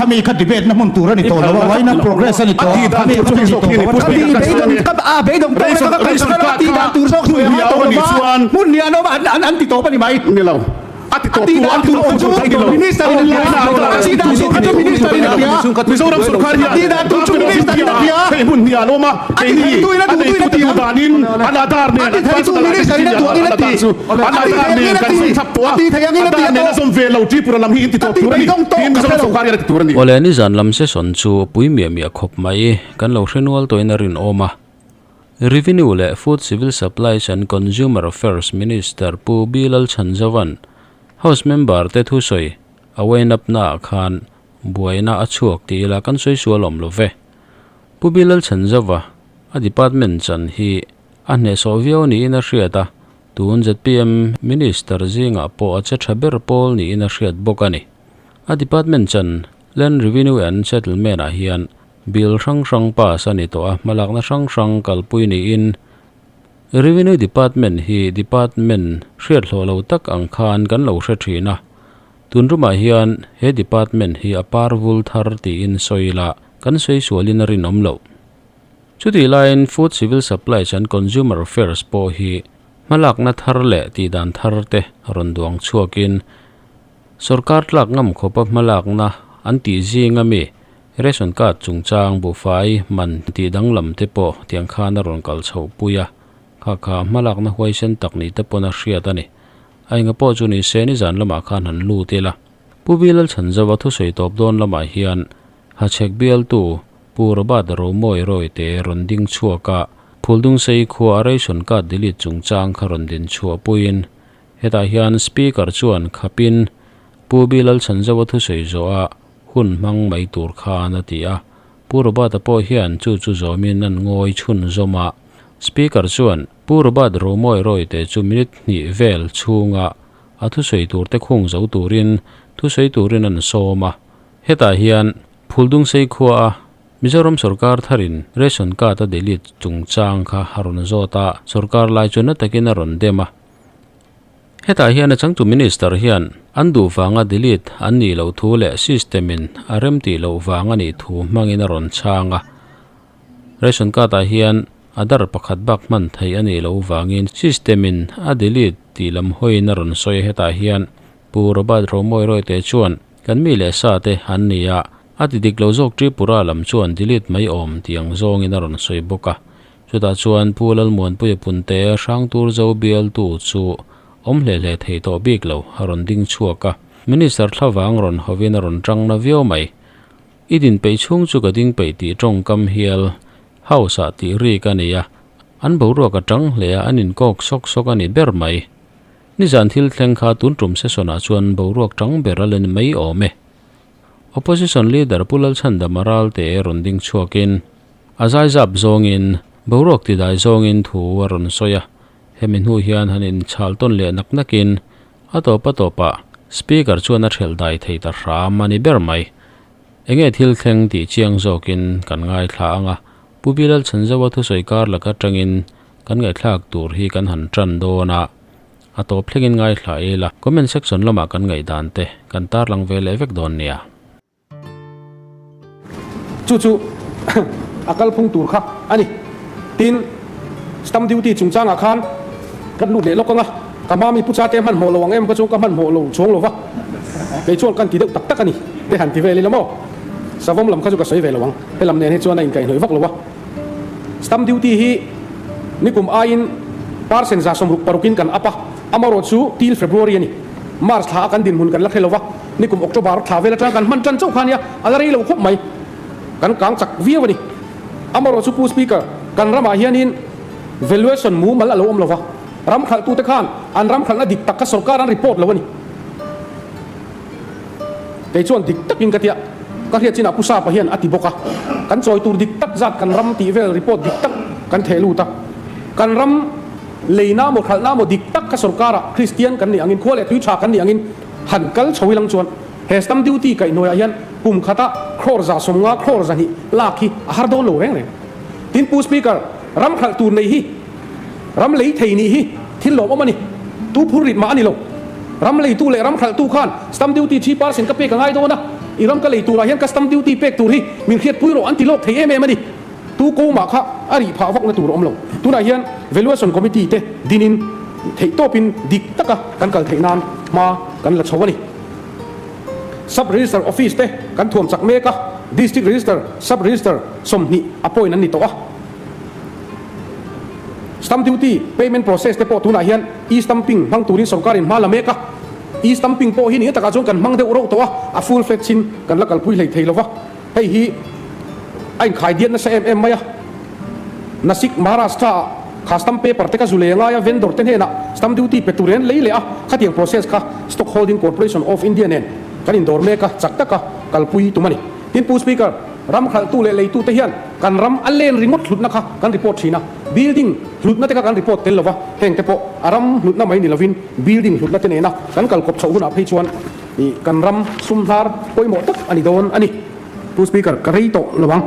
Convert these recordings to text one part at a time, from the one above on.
mi ka debate na mun tura ni to lo why na progress ni to mi to be dong ka ti da tur sok tu ma to mun ni ano an ti to pa ni mai ni lo ati to minister ni si da so ka minister ni dia Mizoram sarkar ya ti da tu minister ni dia hey mun ni ano ma kai ni tu ina ti banin anadar ne tu minister ni tu ni ti anadar ne kan sap to ti thayang ni ti ne som ve lo ti pura lam hi ti to pura ni Mizoram sarkar ya ti pura ni ole ni zan lam se son chu pui mi khop mai kan lo renewal to in rin oma Revenue le Food Civil Supplies and Consumer Affairs Minister Pu Bilal Chanjawan House Member te thu soi awain up na khan buaina a chhuak ti la kan soi sualom lo ve Pu Bilal Chanjawa a department chan hi a ne so vio ni in a hriata tun ZPM Minister zinga po a che thaber pol ni in a hriat bokani a department chan Land Revenue and Settlement a hian bill rang pa sani to a malak na rang kalpui ni in Revenue Department hi department hriat hlo tak ang khan kan lo hre thina tunruma hian he department hi aparvul thar ti in soila kan sei sualin rin omlo chuti line Food Civil Supplies and Consumer Affairs po hi malak na thar le ti dan thar te ronduang chuakin sarkar tlak ngam khopa malak na anti zinga mi ration card chungchang bu fai man ti danglam te po tiang khana ron kal chho puya kha malak na huai sen tak ni te pona hriat ani ainga po chu ni se ni zan lama khan han lu te la Pu Bilal Chanjawa thu soi top don lama hian ha chek bial tu purba da ro moi roi te ronding chuaka phuldung sei khua ration card dilit chungchang kharon din chua puin heta hian speaker chuan khapin Pu Bilal Chanjawa thu soi zo a hun mang mai tur khana tia purba da po hian chu zomin nan ngoi chhun zoma speaker chuan purba ro moi roi te 2 minute ni vel chunga athu sei tur te khung zo turin thu sei turin an soma heta hian phuldung sei khua Mizoram sarkar tharin ration card ta delete chungchang kha harun zota sarkar lai chuna takin ron dema heta hian changtu minister hian andu wanga delete anni lo thu le systemin RMT lo wanga ni thu mangin ron changa ration card ta hian adar pakhat bak man thai ani lo wangin systemin a delete ti lam hoina ron soi heta hian purba ro moi roi te chuan kan mi le sa te annia atidik lo jok tripura lam chuan delete mai om tiang zong in ron soi boka chuta chuan pulal mon pui punte sang tur zo bial tu chu om le thei to bik lo haron ding chuaka minister thlawang ron hovin ron tang na vio mai idin pe chung chu ka ding pe ti tong kam hial house ti ri kania an bo ro ka tang le anin kok sok ani ber mai ni zan thil thleng kha tun trum se sona chuan bo ro tang beralen mai ome opposition leader Pulal Chanda Maral te ronding chuakin azai zap zongin bo ro ti dai zongin thu ron soya hemin hu hian hanin chalton le naknakin atopa speaker chuan a thel dai thei ta ram ani ber mai enge thil thleng ti chiang zokin kan ngai thla anga Pu Bilal Chanjawa thu soikar laka tangin kan ngai thlak tur hi kan han tran dona atop thlengin ngai thla ela comment section lama kan ngai dan te kan tar lang vele vek don nia chu akal phung tur kha ani tin stamp duty chungchang akhan kan lu le lokanga kamami pucha te man mo lo angem ka chu ka man mo lo chong lo wa ke chuan kan ti deuh tak tak ani te han ti vele lamo savom lam kha chu ka soi vele wang he lam ne he chuan in kai noi vak lo wa stamp duty hi nikum ain parcent za som ruk parukin kan apa amaro chu til February ani March tha kan din mun kan la khelo wa nikum October tha vela tang kan man chan chau khania alari lo khop mai kan kang chak viu ni amaro chu pu speaker kan rama hianin valuation mu mal alo om lo wa ram khal tu te khan an ram khal na dik tak ka sarkar an report lo ni ke chuan dik tak in katia ka hian china pusa pa hian ati boka kan choi tur dik tak zat kan ram ti vel report dik tak kan thelu ta kan ram leina mo khal na mo dik tak ka sarkara Christian kan ni angin khole tu cha kan ni angin han kal choi lang chuan he stamp duty kai noya hian pum khata khor za somnga khor za hi lakhi har do lo reng tin pu speaker ram khal tur nei hi ram lei thei ni hi thil lo omani tu phurit ma ani lo ram lei tu le ram khal tu khan stamp duty 3% ka pe ka ngai do na อีรำก็เลยตัวเฮียนคัสตัมดิวตี้เป็กตัวที่มีเครียดปุ้ยโรอันติโลกเทียเมมันดิตัวกูมาค่ะอาริพาวักในตัวอมลงตัวเฮียน valuation committee เตดินินเทโตปินดิกตะกะกันกัลเทนานมากันละชาวนี่ sub register office เตกันถ่วมสักเมกะ district register sub register สมนี่อภัยนั้นนี่ตัวstamp duty payment process เตปอตัวเฮียน e stamping บางตัวนี้สงการินมาละเมกะe stamping พอหินนี้ตะการจงกันมั่งเดือดร้อนตัวa full fledged ชินกันละกันพุ้ยเลยเทลวะให้ฮีไอ้ขายเดียนนะ CMM ไหมอะนัสิกมหาราชตราข้า stamp paper เตะก็จุเลยง่ายvendor เต็นเฮนะ stamp duty เป็ดตัวเรียนเลยเลยอะข้าเตียง process ค่ะ stock holding corporation of India เนี่ยกันอินโดร์เมกะจักตะกะกันพุ้ยตัวมันนี่ทีนผู้ speaker รำขัดตู้เลยตู้เทียนกันรำอันเล่นรีโมทหลุดนะคะกันรีพอร์ตชีนะ building หลุดนั่นแต่กันรีพอร์ตเต็มแล้ววะแห่งแต่พอรำหลุดนั่นไม่นี่ละวิน building หลุดนั่นแต่เนี่ยนะกันกันกบเสาหุ่นอภิชวนนี่กันรำซุ่มทาร์ป่วยหมดตักอันนี้โดนอันนี้ผู้ speaker กระไรโตระวัง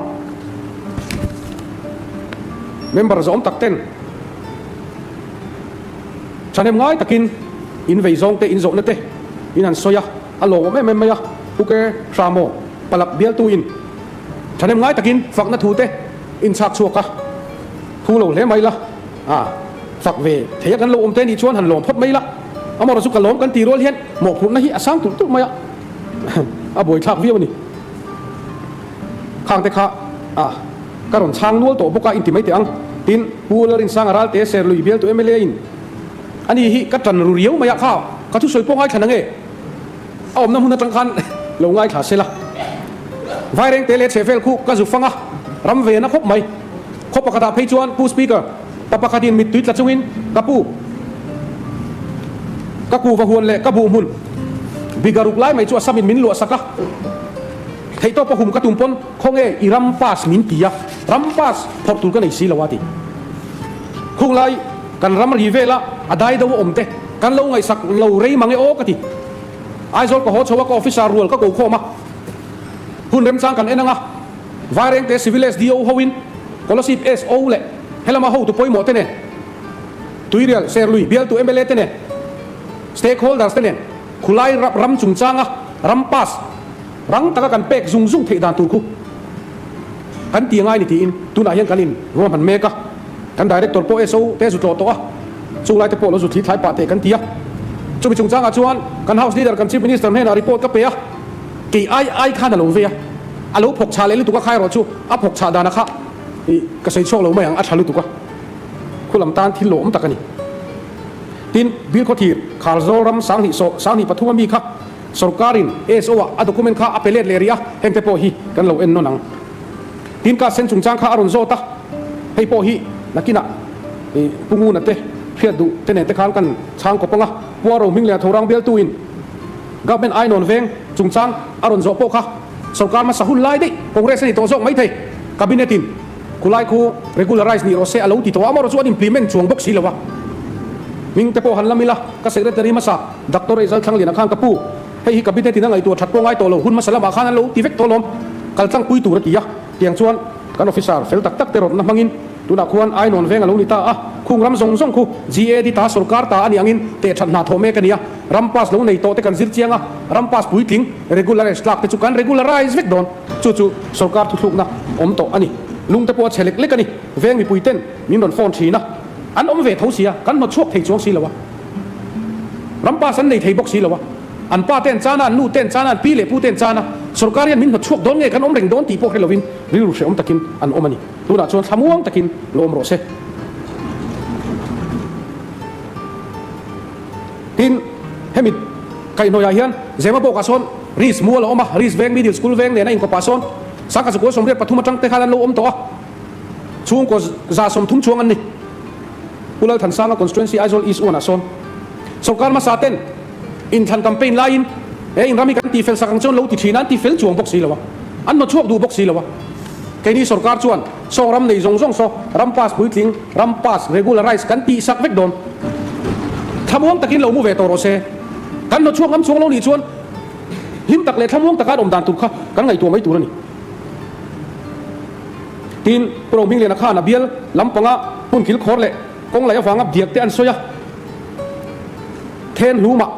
member จะอมตักเต้นฉันเอ็มง่ายตะกินอินเวซองเตอินโซนั่นเตอินอันโซยะอัลโหลไม่ยะผู้แกชาโมปลับเบียลตูอินฉันเอ็มง่ายตะกินฝักนัททูเตอินชักชัวกะทูโหลเล่ไม่ละฝักเวเทียกันโลอมเตนี่ชวนหันโลมพดไม่ละเอามาเราสุกกันโลมกันตีรัวเลียนหมกพุ่นนะฮิอาสังตุ่ไม่อะบ่อยชักเวียวนี่ข้างเตะข้ากระโดดช้างนัวโตพวกอินติไม่เตียงตินปูเลรินสังอาราเตเซลุยเบียลตัวMLAอินอันนี้ฮิกัดจันรูเรียวไม่ยากข้าวก็ทุกส่วนพวกง่ายขนาดไงเอาอมน้ำหุ่นจังคันลงง่ายขาเสละไฟเร่งเตเลเชฟเฟลคู่ก็จุฟังรำเวนะครบไหมครบปกติเพย์จวนผู้สปีกเกอร์ปปกติมิดตุยตละจงวินกับผู้กับกูฟังหุ่นเละกับผู้หุ่นบิการุกไล่ไม่ชัวสามินมินลัวสักละเทโตปะหุ่มกระตุ้มปนคงอีรัมปัสมินตียรัมปัสพอร์ตุกันไอซีละวะติคงไล่กันรัมรีเวละอได้ดาวอมเตกันเราไงสักเราเรย์มังไอโอกติไอโซลก็โหชว่าก็ออฟฟิศารัวก็กูข้อมาหุ่นเริ่มสร้างกันเองนะวายเร่งเตสิวิเลสดีโอฮาวินกอลสิบเอสโอเล่เฮลมาฮูตุปอยหมดเตเน่ตุยเรียลเซอร์ลุยเบียลตุMLAเตเน่สเต็กโฮลเดอร์เตเน่คุไลรับรำจุงจางรำปัสรังตะกันเป็กซุงเทดานตูคุกันตีง่ายนี่ทีอินตุนอายันกันอินรวมพันเมกะกันดีเรกเตอร์โปเอสโอเตสุดโตโตะจุงไลเตโปแล้วสุดที่ท้ายปาเตกันตีอะจุงจางอาจวนกันเฮาส์ลีดเดอร์กันชิฟมินิสเตอร์เฮนารีพอร์ตกับเปียกี่ไอข้าน่ะลงเวียอาลูพกชาเลลุตุกะใครรอชูอาพกชาดานะคะก็ใส่ช่วงเราไม่ยังอัชาลุตุกะคุณลำตาลที่หลมตะกันนี่ตินบิลคอทีคาร์โซรัมสังหิปฐุมมีค่ะสรการินเอสโออะด็อกเมนต์ค่ะอเปเลตเลเรียเฮงเตโปฮีกันเราเอ็นนนังตินกาเซนจุงจางค่ะอารอนโซตะให้โปฮีนักกินะปุงูนัตเตเพียดูเตเนตะคานกันช้างกบงะวัวเรามิงเลียทรังเบลตูอินกับเป็นไอนอนเวงจุงจางอารอนโซโปค่ะสรการมาสหุนไล่ดิคงเรสนี่ตัวโซไม่เทคาบิเนตินคุไลคู regularize นี่เราเสียอาลูติตัวอามาเราชวน implement ช่วงบกสีแล้ววะมิงเตโปหันละมิละก็เสด็จเตอรี่มาสักดักตัวเรซัลทั้งเหรียญข้างกระปูให้ฮิกับบิเนตินนั่งไอตัวชัดโปงไอตัวเราหุ่นมาสลับมาข้างนั้นเราตีเวกตัวลมกัลตั้งปุยตัวระตียะเตียงชวนกันออฟฟิศาร์เฟลตักเตอร์นักมังอินตัวนักควรไอนอนเวงอาลูนิตาคุงรำส่งคู GA ดิตาสุรการตาอันยังอินเตะชัดนาโทเมกันเนี่ยรัมปัสเราในโตเตกันซิร์เจียงรัมปัสปุยทิ้ง regularize หลักเตจุกัน regularize เวกโดนจู่สุรการทุกๆนะอมโตอันนี้ลุงตะปวดเฉล็กเล็กกันนี่เวงมีปุยเต้นมีนนฟอนชีนะอันอมเวทเขาเสียกันมาช่วงเทจวงสีแล้ววะรัมปัสอันในเทบกสีแล้ววะอันป้าเต้นจานันนู่เต้นจานันปีเล่ผู้เต้นจานะสุรการยันมินมาช่วงโดนไงกันอมเร่งโดนตีพวกเฮลวินริรุเชอมตะกินอันอมอันนี้ตัวน่ะชวนทำว่างตะกินโลมโรเซทินเฮมิดไก่โนยาเฮียนเจมาโบกาซอนรีสมัวละอมะรีสเวงมิดิลสกูลเวงเนี่ยนะอินกปาซอนสักกะสกุลสมเด็จปฐุมจังเตคาลันโลอมตัวช่วงก็จะสมทุ่มช่วงอันนี้ผู้เล่าทันสร้างกับ constituency ไอโซลอีสโอนาซอนสงการมาซาเต้นอินทันแคมเปญไลน์อินรามิกันตีเฟลสักกังจนโลติชีนันตีเฟลช่วงบกสีแล้ววะอันมาช่วงดูบกสีแล้ววะแค่นี้สงการชวนส่งรำในส่งโซรำพาสบุยทิ้งรำพาส regularize กันตีสักเวกโดนทำว่างตะกินเรามูเวตโตโรเซกันมาช่วงน้ำช่วงเราหนีชวนหิมตักเลยทำว่างตะการอมดานตุกค่ะกันไงตัวไม่ตัวนี่ทีนโปร่งพิงเลยนะข้านาเบียลลำปังอ่ะปุ่นขิลโคตรเลยกงไหลฟังอ่ะเดียกเตอันโซยะเทนหูมะ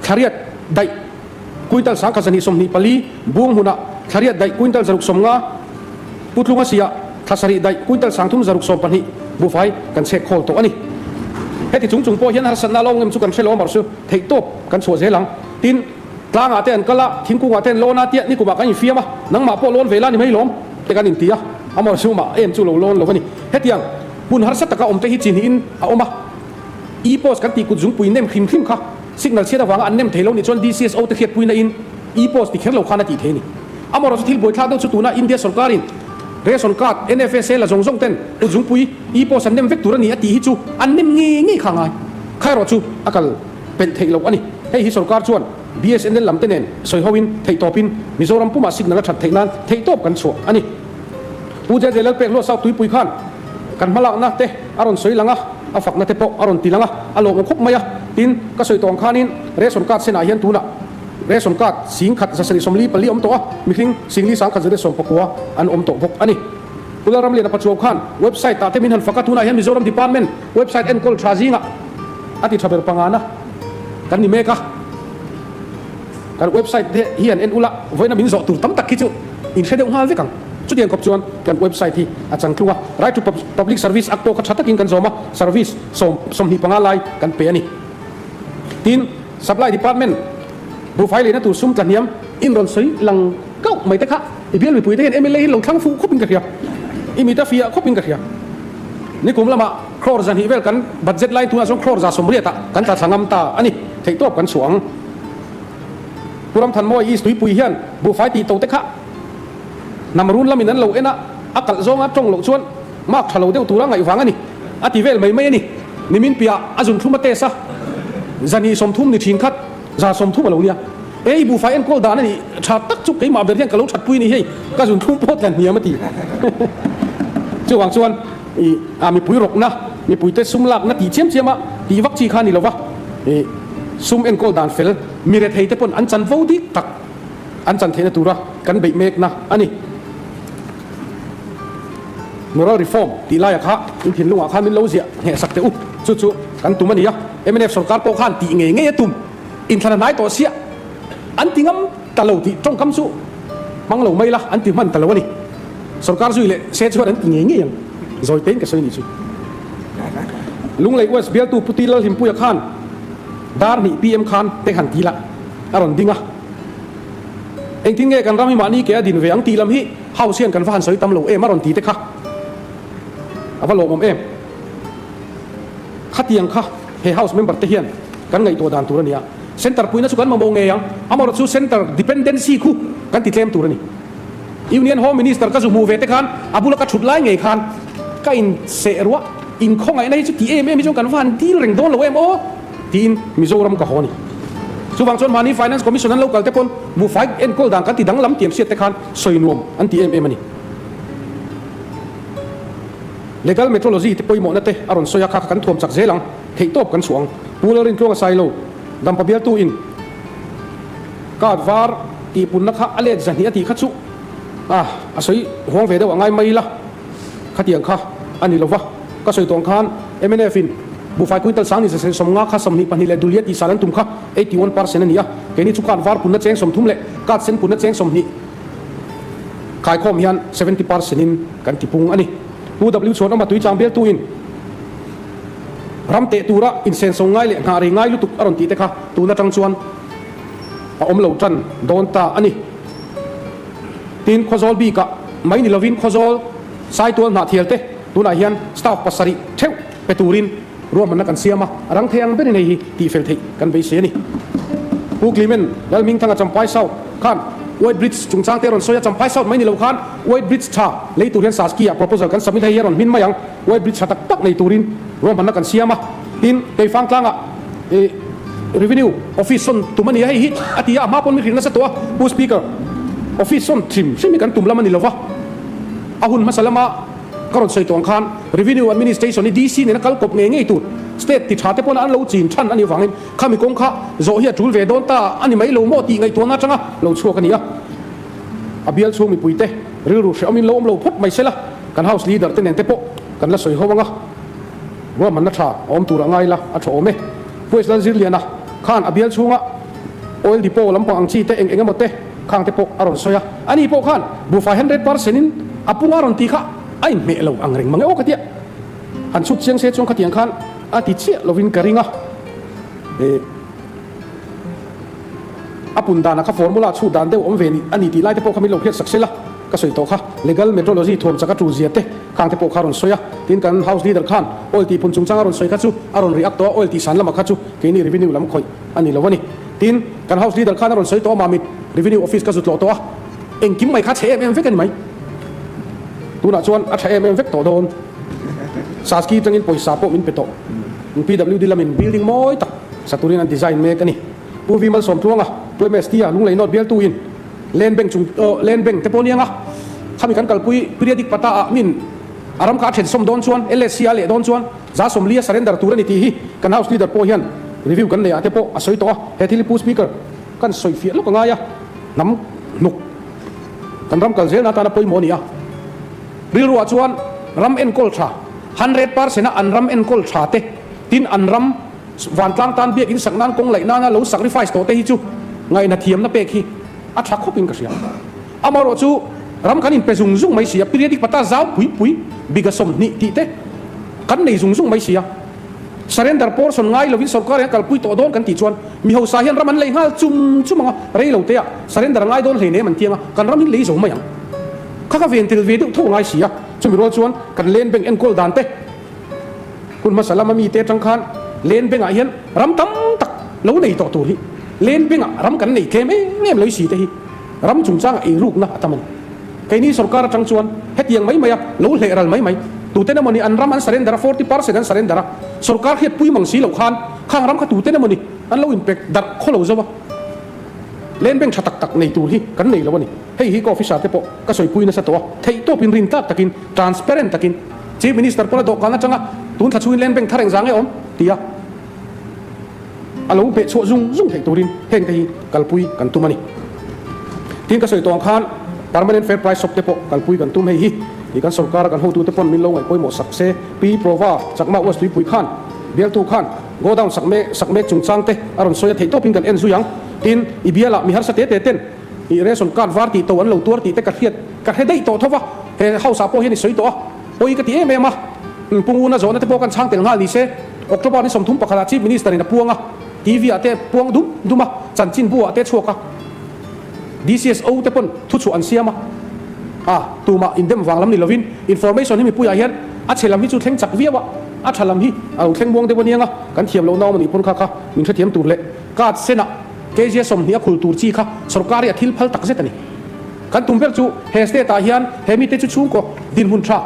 คาริยดได้ kuintal sang khasani somni pali buang huna thariat dai kuintal zaruk somnga putlunga sia thasari dai kuintal sangthum zaruk som pani bufai kan check call to ani heti chung po hian har sanna long em chu kan shelo mar su thei top kan chho zelang tin tlanga ten kala thingkunga ten lona tia ni kuma kan fiama nang ma po lon vela ni mai lom te kan in tia amar su ma em chu lo lon lo ani hetiang bun har sataka om te hi chin in a oma e post kan ti ku jung pui nem khim kha signal cheta wanga an nem theilo ni chon DCSO te khiat puina in e post ti kherlo khana ti theni amar chu thil boi thla do chu tuna India sarkarin ration card NFSL la jong ten u jung pui e post an nem vek turani ati hi chu an nem ngi khangai khairo chu akal pen theilo ani hei hi sarkar chuan BSNL lam tenen soi hoin thei topin Mizoram puma signal that theinan thei top kan chu ani puja jelal pek lo sau tui pui khan kan malak na te aron soi langa afak na te po aron tilanga alo khop maya tin ka soi tong khanin ration card sena hian tuna ration card sing khat sasari somli pali om to a mikling singli sang khazare som pakwa an om to bok ani Mizoram le na pachuak khan website ta te min han fakatuna hian Mizoram department website en kol thazinga ati thaber pangana kan ni meka kan website de hian en ula voina min zo tur tam tak khichu in shedeu hal vekang chu dian kop chuan kan website hi achang tluwa right to public service acto ka thatakin kan zoma service som hi pangalai kan pe ani tin supply department bu file na tu sum tlaniam in ron soi lang kau mai te kha ibial mi pui te hen MLA lo thang fu khopin ka khia imita fia khopin ka khia ni kum lama crore zan hi vel kan budget line tu asong crore za somria ta kan ta thangam ta ani thei top kan suang puram than moi is tui pui hian bu fai ti to te kha namarun lamin an lo ena akal zonga tong lo chuan mak thalo deu tura ngai wanga ni ati vel mai mai ani nimin pia azun thuma te sa zani som thum ni thin khat za som thum lo nia ei bu fai en kol dan ani tha tak chu ke ma ber hian kalo that pui ni hei ka zun thum pot lan nia mati chu wang chuan i mi pui rok na mi pui te sum lak na ti chem chema ti wak chi khani lo wa e sum en kol dan fel mi re thei te pon an chan vo dik tak an chan thena tura kan bei mek na ani moral reform ti la ya kha in thin lunga kha min lo zia he sak te u chu kan tumani ya MNF sarkar po khan ti nge tum in thana nai to sia an tingam talo ti trong kam su mang lo mai la an ti man talo ni sarkar zui le se chu an ti nge yang zoi pen ka soi ni chu lung lai was bial tu puti lal him pu ya khan dar ni PM khan te han ti la aron dinga eng tinge kan rami mani ke din ve ang ti lam hi hausian kan van soi tam lo e maron ti te kha avalo mom em khatiang kha he house member te hian kan ngai to dan turania center puina chu kan mong nge yang amor chu center dependency khu kan ti tlem turani union home minister ka zu mu ve te khan abula ka thut lai nge khan ka in se ruwa in khong ai nei chu ti em jong kan van deal reng don lo em o tin Mizoram ka honi chu wang chon mani finance commission an local te pon bu fai en kol dang kan ti dang lam tiam siat te khan soi nuam an ti em ani legal metrology te poi mo na te aron soya kha kan thuam chak zelang thei top kan suang pular in tlonga sailo dam pabial tu in kad var ti punna kha ale zani ati khachu asoi hong ve de wa ngai mai la khatiang kha ani lova ka soi tong khan MNF in bu fai kuintal sang ni se som nga kha som ni pani le duliat i salan tum kha 81% ania ke ni chu kan var punna cheng som thum le kat sen punna cheng som ni khai khom hian 70% in kan ti pung ani UW chon ma tui chang bel tu in ram te tura in sen song ngai le ngari ngai lu tuk aron ti te kha tu na tang chuan a om lo tran don ta ani tin khozol bi ka mai ni lovin khozol sai tu na thial te tu na hian staff pasari theu peturin ro man na kan siama rang theng ben nei hi ti fel thei kan be se ni pu klimen dal ming thanga champai sau khan White Bridge chung chang te ron soya champai sau mai ni lo khan White Bridge tha lei tu hian saskia proposal kan submit hai ron min mayang White Bridge tak tak nei turin ro man na kan siama tin te fang tlanga revenue office son tumani hai hi atia ma pon mi rin na sa to pu speaker office son trim simi kan tum lamani lova ahun masalama karon soi tong khan revenue administration ni DC ne kal kop nge tu state ti thate pon an lo chin than ani wangin khami kong kha zo hi tul ve don ta ani mai lo mo ti ngai to na changa lo chuak ani a abial chu mi puite ru she amin lo om lo phot mai sela kan house leader te nen te po kan la soi howanga wa man na tha om tu ra ngai la a tho me pues lan zir liana khan abial chunga oil depot lampang ang chi te eng mote khang te po aron soya ani po khan bu 500% in apung aron ti kha ai me lo ang reng mange o katia han sut chiang se chong khatiang khan ati chi lovin karinga apun dana ka formula chu dan de om ve ni ani ti lai te po khami lo phet saksela ka soi to kha legal metrology thom chaka tu zia te khang te po kharon soya tin kan house leader khan oil ti pun chung chang aron soi kha chu aron react to oil ti san lama kha chu ke ni revenue lam khoi ani lovani tin kan house leader khan aron soi to ma mit revenue office ka zut lo to eng kim mai kha che em vek ani mai tu na chuan a che em vek to don saski tangin poisa po min peto PWD lamin building moi tak saturin an design me kani pu vi mal som tuanga pu mestia lung lei not bial tu in land bank chung land bank te ponianga khami kan kalpui periodic pata a min aram ka then som don chuan LSC ale don chuan za som lia surrender tur ani ti hi kan house leader po hian review kan le ate po a soi to he thili pu speaker kan soi fi lo ka nga ya nam nuk kan ram kal zel na ta na poi monia ril ruwa chuan ram en kol tha 100% an ram en kol tha te tin an ram van tlang tan biak in sak nan kong lai na lo sacrifice to te hi chu ngai na thiam na pek hi a tha khopin ka sia amaro chu ram kan in pe zung zung mai sia periodic pata zau pui pui biga som ni ti te kan nei zung zung mai sia surrender portion ngai lovin sarkar ya kalpui to don kan ti chuan mi ho sa hian raman lei hal chum chumanga rei lo te a surrender ngai don hle ne man tianga kan ram in lei zo mai ang kha ventil ve du tho ngai sia chumi ro chuan kan len beng en kol dan te kun masala mi te tang khan len beng a hian ram tam tak lo nei to tur hi len beng a ram kan nei kem em loi si te hi ram chung chang ai ruk na ataman kai ni sarkar tang chuan hetiang mai maya lo hle ral mai mai tu te na moni an ram an surrender 40% an surrender sarkar het pui mang si lo khan khang ram kha tu te na moni an lo impact dar kholo zawa len beng thatak tak nei tur hi kan nei lo ni hei hi ko officer te po ka soi pui na sa to thei to pin rin tak takin transparent takin chief minister pona do kana changa tun tha chuin len beng thareng zange om tia alo pe chu zung thei turin heng te hi kalpui kan tumani tin ka soi tong khan permanent fair price shop te po kalpui kan tum hei hi ikan sarkar kan ho tu te pon min lo ngai poi mo sakse pi prova chakma was tui pui khan bial tu khan go down sakme chung chang te aron soya thei to pin kan en su yang tin ibiala mi har sa te ten i reson card var ti to an lo tur ti te ka hedai to thova he house apo hi ni soi to oi ka ti em ma punguna zona te po kan chang tel ngal ni se october ni som thum pakhala chief minister ina puanga TV ate puang duma chanchin bu ate chhuak DCSO te pon thu chu an siama tuma indem wanglam ni lovin information hi mi puya hian a chelam hi chu thleng chak viawa a thalam hi au thleng bong de bonianga kan thiam lo naw mani pon kha min thiam tur le ka sena KJ som hi a khul tur chi kha sarkari a thil phal tak zetani kan tumbel chu he state ta hian he mi te chu chung ko din hun tha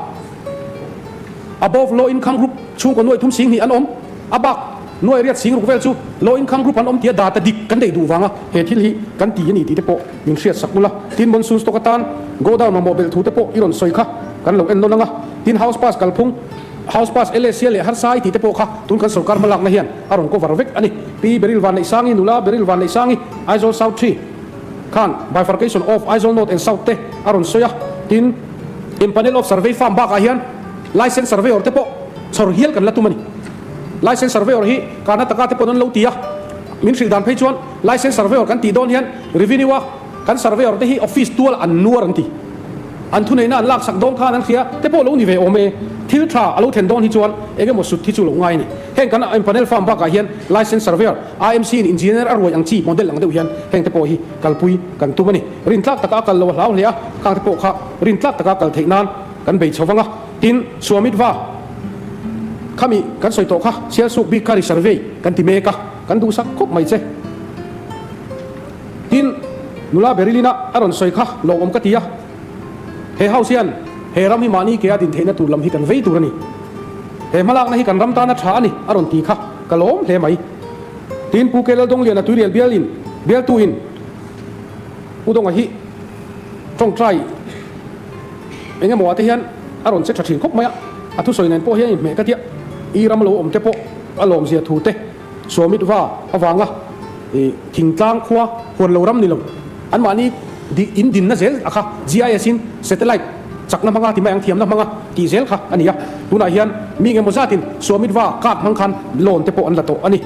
above low income group chung ko noi thum sing hi an om abak noi riat sing vel chu low income group an om tia data dik kan dei du wanga he thil hi kan ti ni ti te po min hriat sakula tin mon sus to katan go down ma mobile thu te po iron soi kha kan lo en no nanga tin house pass kalphung house pass LSC le har sai ti te po kha tun kan sarkar malak na hian aron ko varvek ani pi beril van nei sangi nula beril van nei sangi aizol south 3 kan bifurcation of aizol north and south te aron soya tin in panel of survey farm ba ka hian license surveyor te po chor hial kan latumani license surveyor hi kana taka te ponon lo tia min sil dan phei chuan license surveyor kan ti don hian revenue wa kan surveyor te hi office tual an nuar an ti an thu nei na lak sak don khan an khia te po lo ni ve ome thil tha alo then don hi chuan ege mo sut thi chu lo ngai ni heng kan panel farm ba ka hian license surveyor IMC in engineer arwai ang chi model lang de hian heng te po hi kalpui kan tumani rin tlak taka kal lo hlaw hlia khang te po kha rin tlak taka kal theinan kan bei chawanga tin suamit wa kami kan soi to kha sial suk bi kari survey kan ti meka kan du sak khop mai che tin nula berilina aron soi kha lo om ka tia he hausian he ram hi mani ke adin theina tur lam hi kan vei turani he malak na hi kan ram ta na tha ani aron ti kha kalom hle mai tin pu kelal dong lian tu rial bial tu in udong a hi tong try enge mo ate hian aron che thathin khop maya athu soi nen po hian me ka tia i ram lo om te po alom zia thu te somit wa awanga thing tlang khwa hon lo ram ni lo an mani di in din na zel akha GIS in satellite chakna manga ti mayang thiam na manga ti zel kha ania tuna hian mi nge mo zatin somit wa kat mang khan lon te po an la to ani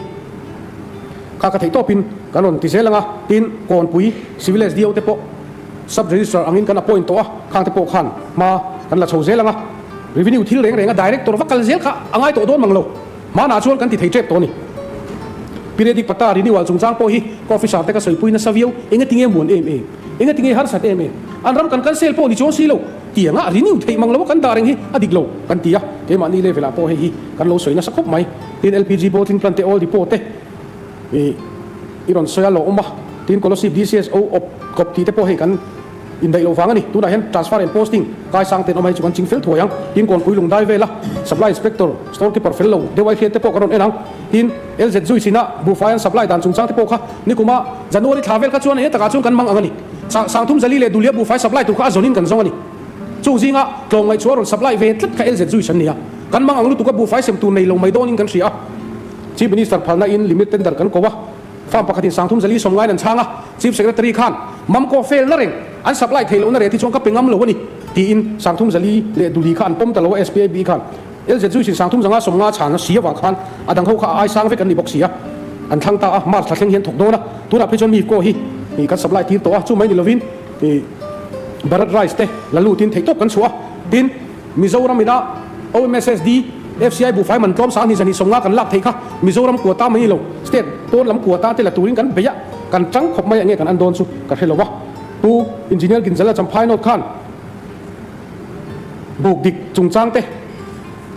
ข้ากระถิ่นโตปินกันนนติเสลังอ่ะตินก่อนปุย civil SDO เตปโ sub registrar อังอินกัน appoint ตัวข้างเตปขันมากันละโชว์เสลังอ่ะ revenue ที่เร่งอ่ะ director วักกันเสลค่ะอังไงตัวโดนมังโลมาหน้าชวนกันติดเจ็บตัวนี่ periodic ปัตตา renewal จงจ้างโปฮี coffee shop เตก็สวยปุยน่ะ savio เองก็ทิ้งมวนเองเองก็ทิ้งหาสัตว์เองอันรำกันเซลโปนี่โจซีโลเตียงอ่ะ renew ที่มังโลกันดาริงฮีอดีกโลกันเตียเกมันนี่เลยเวลาโปฮีกันโลสวยน่ะสักครบไหมติน LPG boating plant all depot เตอีรอนเสียโลอมบ้าทีนโคลสิบ DCSO อบกบที่เตปโอให้กันอินไดโลฟังนี่ตัวไหนเห็น transfer and posting กายสังเตนเอามาจุกันจิงเฟลถั่วยังทีนก่อนคุยลงได้เวล่ะ supply inspector storekeeper เฟลโลเดี๋ยวไว้เทียนเตปโอกันเองทีน LZ จุยสินะบูฟายน์ supply ด่านจุงจ้างเตปโอค่ะนี่กูมาจันโอริทราเวลก็ชวนเนี่ยแต่การชวนกันมังอันนี้สังทุ่มจะลีเลยดูเลียบูฟายน์ supply ถูกข้าจนินกันซงอันนี้จู่จริงอ่ะตรงไอ้ชวน supply เวทกับ LZ จุยสิเนี่ยกันมังอันรู้ถูกกับบูฟายน์เสมตูในลงไม่โดนกันเสียChief Minister พันนาอิน limited ดันกันก็ว่าฟาร์มปกติสังทุ่มจะลีส่งไงนั่นช่างอ่ะ Chief Secretary ขันมัมก็เฟลนั่นเองอัน supply เทลนั่นเองที่ช่วงก็เป็นงั้มเลยวะนี่ที่อินสังทุ่มจะลีเลดูดีขันป้อมตลอด SPAB ขันLZ จุยสิสังทุ่มจะงาส่งงาฉานเสียหวังขันอันดังเขาข้าไอ้สร้างไว้กันนี่บอกเสียอันทางตามาถัดเชียงเฮียนถูกโดนนะตัวนับพิจารณามีก็ฮีมีการ supply ที่ตัวจู่ไม่นี่เลวินบาร์ดไรส์เต้แล้วลู่ทินเทคตบกันชัวทินมิโซรามินะ OMSSD FCI บุฟไฟมันพร้อมสารที่จะนิสงากันลักเทค่ะมิโซรัมกัวตาไม่ลงสเตทตัวลำกัวตาที่ละตัวนี้กันเบียกันจังขบไม่อย่างเงี้ยกันอันโดนสุกันให้เราวะตัวอินจิเนียร์กินจะละจำพายโนดขันบุกดิกจุงจางเต้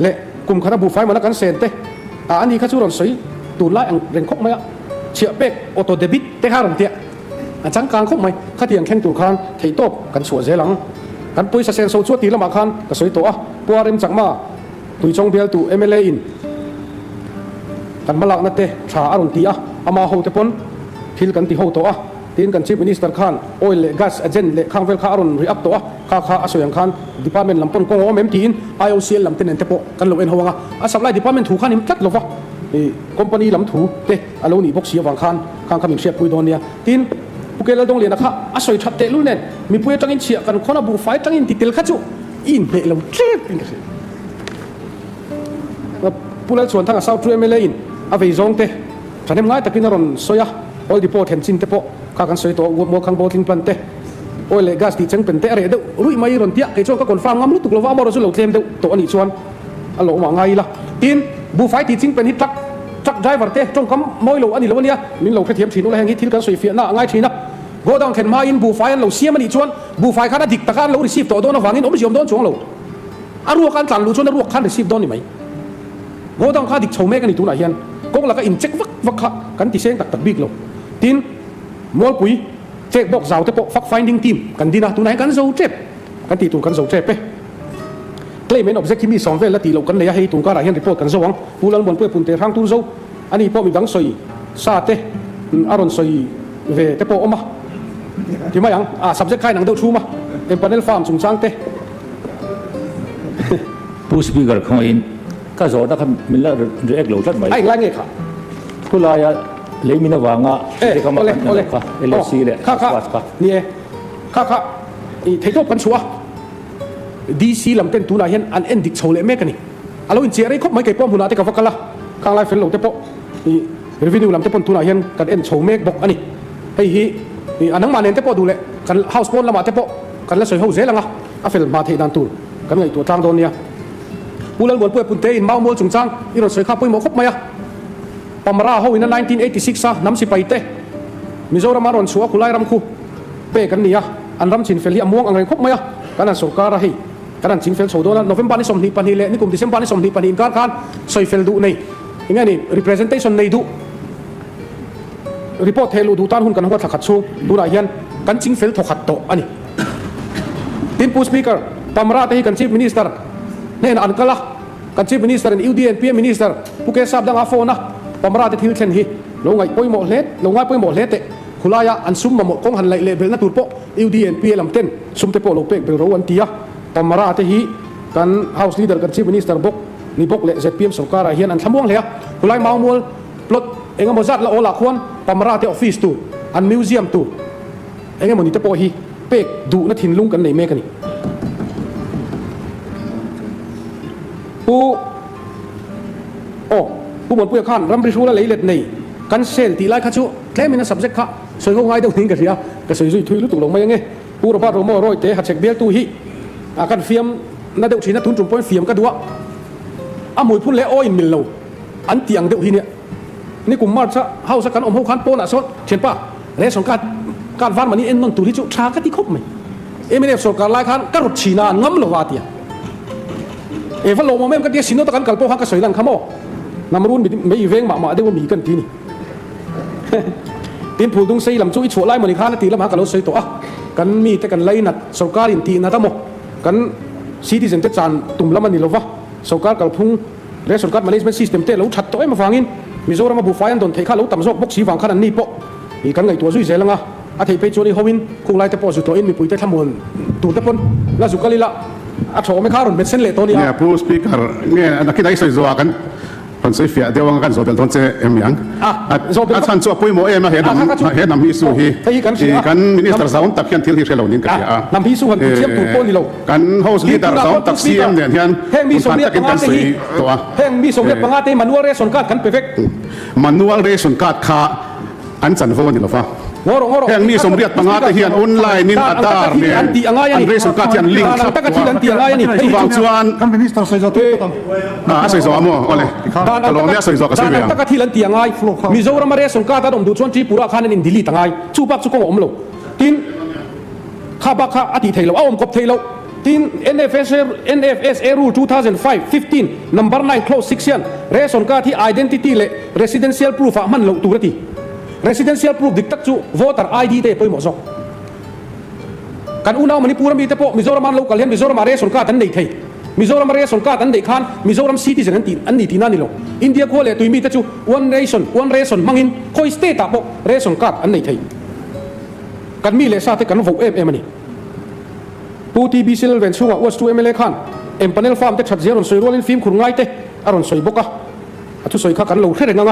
เละกลุ่มคณะบุฟไฟมันกันเซนเต้อันนี้ข้าชูรอนสวยตูนไล่เร่งขบไม่อะเฉียบเป็กออโต้เดบิตเต้ห้ารอนเตี้ยอันจังกลางขบไม่ข้าเทียงแข่งตูขันเทโต้กันสวยเสียหลังกันปุยเซนโซชัวตีละมาขันก็สวยตัวปัวเร็มจังมาตุยจงเบียลตู MLA อินกันมาลักนัดเตะชาอารมณ์ตีอ่ะอามาโฮเตปอนทิลกันตีโฮตัวอ่ะทีนกันชีฟมินิสเตอร์ขันออยล์เลกัสเอเจนเลข้างเวลข้าอารมณ์รีอัพตัวอ่ะข้าอาศัยขันดีพาร์ตเมนต์ลำปนกงโอเมมทีน IOCL ลำเต็นเตปกันลงเอ็นหัวงอ่ะสับไล่ดีพาร์ตเมนต์ถูกขันนิมจัดลงวะคอมพานีลำถูเตะอารมณ์นี่พวกเสียวังขันข้างขมิ้นเชียปุยโดนเนี่ยทีนพวกเกลดงเรียนนะครับอาศัยชัดเตะลุ้นเน่มีปุยจังอินเชียกันคนละบูไฟจังอินติดเตลขัดจู่อินเบลลงเจ็บอินกันผู้เล่นส่วนทางเซาท์ทรูเอเมเลอินอาเวจงเตะฉันเห็นง่ายแต่กินอารมณ์สวยอ่ะออลดิโปเห็นจินเตะโปข้ากันสวยตัววัวคังโบทิงพลันเตะออยเลกัสที่จังเป็นเตะอะไรเด้อรุ่ยไม่รอนเตี้ยไอ้ช่วงก็คนฟังงามรู้ตุกลว่าบอลสุดเหล่าเทมเด้อตัวอันนี้ชวนอันหลงว่าไงล่ะทีนบูไฟที่จริงเป็นฮิตทักไดรเวอร์เตะจงคำมอยเหล่าอันนี้เหล่านี้มินเหล่าเทียมฉีนอะไรแห่งฮิตที่กันสวยเฟียน่าง่ายฉีนนะโกดังเข็นมาอินบูไฟอันเหล่าเสียมันอีชวนบูไฟข้าได้ดิกตะการเหล่ารีซีฟตัวโดนฟังอินอมชิมโดนช่วงเหล่าอารัวกันจันรู้ชวนอารัวขันรีซีฟโดนนี่ไหมโง่ต้องข้าดิกโชว์เมกันอีตัวไหนเฮียนก็แล้วก็อินเช็ควักกันติเซงตักบิ๊กลงทีนมอลปุยเช็คบอกสาวเตปฟักไฟดิ้งทีมกันดีนะตัวไหนกันโซ่เจ็บกันตีตัวกันโซ่เจ็บไปเคลมเป็นออบเจกต์ที่มีสองเวลและตีเรากันเลยให้ตัวก็อะไรเฮียนรีพอร์ตกันโซ่วังผู้ลังบนเพื่อปุ่นเตะทางตัวโซ่อันนี้พอมีดังสวยซาเตอารอนสวยเวเตปอมาที่มาอย่างsubject ใครหนังเดาชูมาเอ็มพาเนลฟาร์มสุงจางเตผู้สปีกเกอร์ของอินข้าสอนนะครับมิลเลอร์เรียกเหล่าชัดไหมไอ้ไรเงี้ยค่ะคุณลายเลยมินาวางอ่ะที่เขามากันนะค่ะLCเลยค่ะนี่ค่ะเทโต้กันชัวDC ลำเต็นตัวไหนเห็นอันเอ็นดิกโชว์เลยแม่กันนี่อารมณ์เสียอะไรครบไม่เก็บป้อมหุ่นอาที่กับฟักกันละข้างไลฟ์เฟลโลเตปนี่รีวิวลำเต็นตัวไหนเห็นกันเอ็นโชว์เมกบอกอันนี้ไอ้ฮีอันนั้นมาเน้นเตปดูเลยกันเฮาส์โปนละมาเตปกันแล้วสวยเฮาเซลังอ่ะอาเฟลมาเทดันตูกันไงตัวทางโดนเนี่ยผู้เล่นบอลเพื่อปุ่นเตอินเมาโมจุงจังอีรถสวยข้าปุ่ยหมกครบไหมอ่ะปามราเฮาอินนั้น1986ซะน้ำสิไปเตมิโซรามารอนชัวคุไลรำคูเป้กันนี่อ่ะอันรำชินเฟลีอม่วงอะไรครบไหมอ่ะกันนั้นสงการะฮีกันนั้นชินเฟลโซโดนะโนเวมบาร์นี่สมนิปันฮีเล่นี่กลุ่มดิเซมบาร์นี่สมนิปันฮีการคันสวยเฟลดูนี่ยังไงนี่ representation ในดูรีพอร์ตเทลูดูตานหุ่นกันหัวถักขัดชูดูไรเฮียนกันชินเฟลถกขัดโตอันนี้ทีมผู้สปีกเกอร์ปามราเตฮีกันชีฟมินิสเตอร์เนี่ยอันก็ละกันชีฟมินิสเตอร์อิวดีเอ็นพีเอ็มมินิสเตอร์ผู้เกี่ยวกับดังอาโฟนะปามราเตทิลเชนฮีลงไงป่วยหมดเล็ดลงไงป่วยหมดเล็ดเตะคุลายอันซุ่มมาหมดกองหันไหลเลเบลนัดตูร์โปอิวดีเอ็นพีเอ็มเต้นซุ่มเตโปโลเปกเบลโรวันตียปามราเตฮีกันเฮาส์ลีดเดอร์กันชีฟมินิสเตอร์บกนี่บกเละเซพีเอ็มสงการะเฮียนอันทำม่วงเลยคุลายมามัวปลดเองก็มาจัดละโอลาควนปามราเตออฟฟิศตูอันมิวเซียมตูเองก็มันนี่เตโปฮีเปกดูนัดหินลุงกันในเมกันนี่ผู้บนผู้ขันรำบริชูและเลยเล็ดใน กันเซลตีไล่ข้าชูแค่มีนะ subject ข้าสวยงามตรงนี้กันเสียก็สวยๆทุยลุตุลงมาอย่างเงี้ยผู้รับรู้มาร้อยเตะหัดเช็คเบี้ยตู้ฮีกันเฟียมนั่นเดี๋ยวทีนั้นทุนจุ่มป้อนเฟียมก็ดูว่ามวยพุ่นเล่อ้อยมิลโลอันเตียงเดี๋ยวทีเนี้ยนี่กูมาซะเฮาสักกันหัวขันโปนอ่ะสดเช่นป่ะเรื่องสงการวันมันนี่เอ็นนนตุที่จุชาก็ที่ครบไหมไม่ได้สงการไล่ขันก็รถชีนานงั้มหรอวะเตียฟันลงมาเมื่อกันเดียสินโนตะกันกัลโปฮักก็สวยลังขโมน้ำรุ่นไม่อีเวงมาได้ว่ามีกันทีนี่ทีนผู้ดุงใส่ลำจุ้ยชัวไล่มันอีกข้านาทีแล้วมากันเราใส่ตัวกันมีแต่กันไล่นัดสงการอินทีนะทั้งหมดกันซีที่เซ็นเตอร์จานตุ่มละมันนี่เราวะสงการกัลพุ่งเรื่องสงการมันนี่เป็นซิสเต็มเตะเราชัดตัวมาฟังอินมิโซรามาบุฟไฟอันโดนเทข้าเราต่ำซอกบกสีฟังขนาดนี้ปะอีกันไงตัวซุยเสียลังอ่ะอาทิตย์ไปโจนี่ฮวินคงไล่แต่ปอสุดตัวอินมีปุ๋ยแต่ทำมวลตูแต่ปนแล้วสุกลิละอาโฉไม่ข้ารุนเป็นเส้นเละตัวนี้เนี่ยผู้สปีกเกอร์เนี่ยนักกีฬาที่สวยจัวกันคนสวยเฟียเดี๋ยวกันโซเดลทอนเซเอ็มยังท่านชัวปุยโมเอ็มมาเห็นนำฮิสูฮีกันมินิสเตอร์สาวตักยันทิลที่เชลล์นี่กันนำฮิสูหันเทียมถูกต้นนี่เรากันเฮาส์ลีดเดอร์สาวตักซีเอ็มเนี่ยที่แห่งมีสมเด็จปังอาเตฮีแห่งมีสมเด็จปังอาเตมันวัวเรสอนการ์ดกันเพอร์เฟกต์มันวัวเรสอนการ์ดขาอันสันโฟนี่หรอฟ้าแห่งนี้สมเด็จปังอาเตฮีอันออนไลน์นี่อัตตาเนี่ยอันเรสอนการ์ดที่อันลิงก์ตั้งแต่ที่อันตีอะไรนี่ฟังชวนกันมินิสเตอร์ใส่ตัวตั้งใส่ซอมั้งอะไรตลอดเนี่ยใส่ซอก็ใส่ไปตั้งแต่ที่อันตีอะไรมิโซรามาเรสอนการ์ดต้องดูชวนที่ปุระคานินดิลีตั้งไงชูปักชูกงอมโลทินข้าบักข้าอดีตเทโลเอาอมกบเทโลทิน NFSA Rule 2005-15 number 9 clause 6 เรสอนการ์ดที่ identity เลย residential proof มันโลตัวที่residential proof ดิกตักจู voter ID เตะไปหมดซอกกันอุณามันนี่ปูรมีแต่พอมิโซรามันโลกาเลียนมิโซรามาเรสอนการ์ตันเด็กไทยมิโซรามาเรสอนการ์ตันเด็กขันมิโซรามซิตี้เซนอันนี้ที่นั่นนี่โลอินเดียโคเลยตุยมีแต่จู one nation มังอินคอยสเตตับเรสอนการ์ดอันนี้ไทยกันมีเลซ่าที่กันโหวตมันนี่ปูทีบีซิลเวนช่วงว่าตัวMLAขันพาเนลฟาร์มแต่ชัดเจนสวยรัวลินฟิล์มขุนง่ายเตะอารมณ์สวยบกอะทุกสวยข้ากันโลเท่านั้น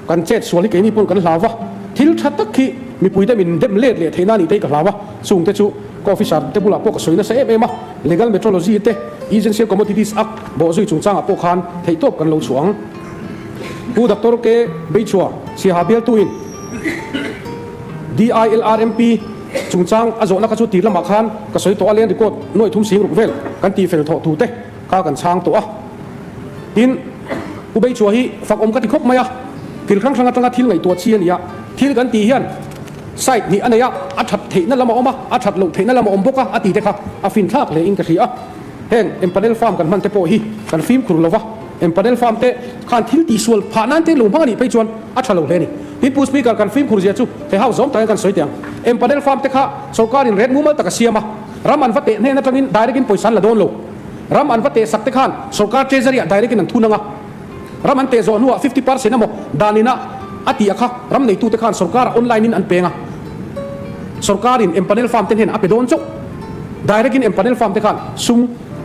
กันเจ็ดส่วนที่เกี่ยนี่ปุ่นกันลาวะทิลชัดตะกี้มีปุ๋ยได้มินเดมเล่เทน่านี่ได้กับลาวะสูงแต่ชูก็ฟิชาร์เตบุลาพวกสวยนะเซฟมา legal metrology เต essential commodities act บ่ซุยจุงจ้างพวกคันไทยตบกันโลช่วงผู้ดักตอร์เกย์บิชัวเสียหาเบลตุยน DILRMP จุงจ้างอาโจนักชุดตีละมาคันก็สวยตัวเลี้ยงดีกว่าหน่วยทุ่มสิงรุกเวลกันตีเฟลทอถูเตข้ากันช้างตัวทินผู้บิชัวฮีฝักอมกันที่ครบไหมอะทิลครั้งตั้งทิลไงตัวเชียนเนี่ยทิลกันตีเฮียนไซนี่อันนี้อัดเทนั่นละมาอมอัดโลเทนั่นละมาอมบกอดีตค่ะฟินทักเลยอินกระสีแห่งพาเนลฟาร์มกันมันเตโปฮีกันฟิล์มครูละวะพาเนลฟาร์มเตขันทิลตีส่วนผ่านนั้นเตลงพังนี่ไปจวนอัดโลเลยนี่ที่ผู้สปีกกันฟิล์มครูเสียจูเตเฮาซ้อมแต่กันสวยเตียงพาเนลฟาร์มเตค่ะสกาลินเรดมูมันตะกเสียมารามันฟัดเตเนี่ยนั่นตรงนี้ได้กินป่วยสันละโดนโลรามันฟัดเตสักเตขันสกาเจเซอรี่ได้กินนั่นทุนงะรามันเตโซนัว50%นะโมดานินะอติอะค่ะรำในตู้เตขันสกาออนไลน์นี่อันเปงะสกาลินพาเนลฟาร์มเตเห็นอัปเดตโจ๊กได้กินพาเนลฟาร์มเตขันซุ่ม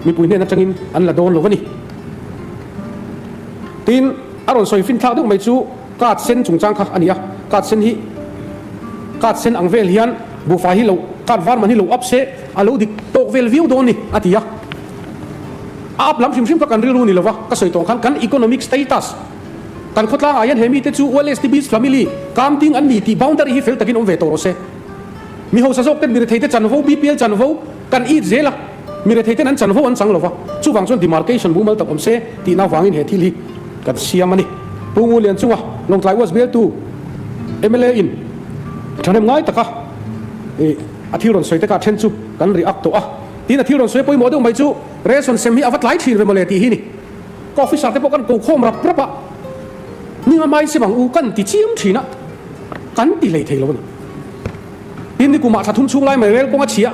มีปุ๋ยเนี่ยนั่นจังอินอันละโดนโลวะนี่ทีนอารมณ์สวยฟินทักต้องไม่จูกาดเส้นจุงจังค่ะอันนี้อะกาดเส้นฮีกาดเส้นอังเวลเฮียนบูฟาฮิโลกาดวาร์มันฮิโลอัพเซอโลดิโตเวลวิวโดนนี่อติยะอัพล้ำชิมกันเรื่องนี้เลยวะก็สวยตรงกันอีโคโนมิกสเตตัสกันขดล่างอายันเฮมิเตจูวอลเลสติบิสแฟมิลี่กามติงอันนี้ที่บาวน์ดารีฮิเฟลตะกินอมเวโตโรเซมีหัวสะสกเต็มมีเรทเตจันโวบีพีเอลจันโวกันอีเซล่ะมีเรทเตนั้นจันโวอันสังเลยวะจู่ฟังส่วนดีมาร์เกชันบูมัลตะอมเซที่น่าฟังอินเฮทิลีกันเสียมันนี่ปูงูเลียนชัวลงไลวอสเบลตูMLAอินฉันเอ็มง่ายตะกะอาทิตย์รอนสวยตะกะเช่นจูกันรีอักตัวที่อาทิตย์รอนสวยปุยโมดงไม่จูเรสอนเซมิอาวัตไลท์ทีเรมเลตีฮีนี่ก็ฟิชาร์เตปกันกูโคมรับประปะนี่มันไม่ใช่บังอูกันที่เชี่ยมทีนะกันที่เลยเทลวันที่นี่กูมาถ้าทุ่มช่วงไรไม่เร็วกูมาเชีย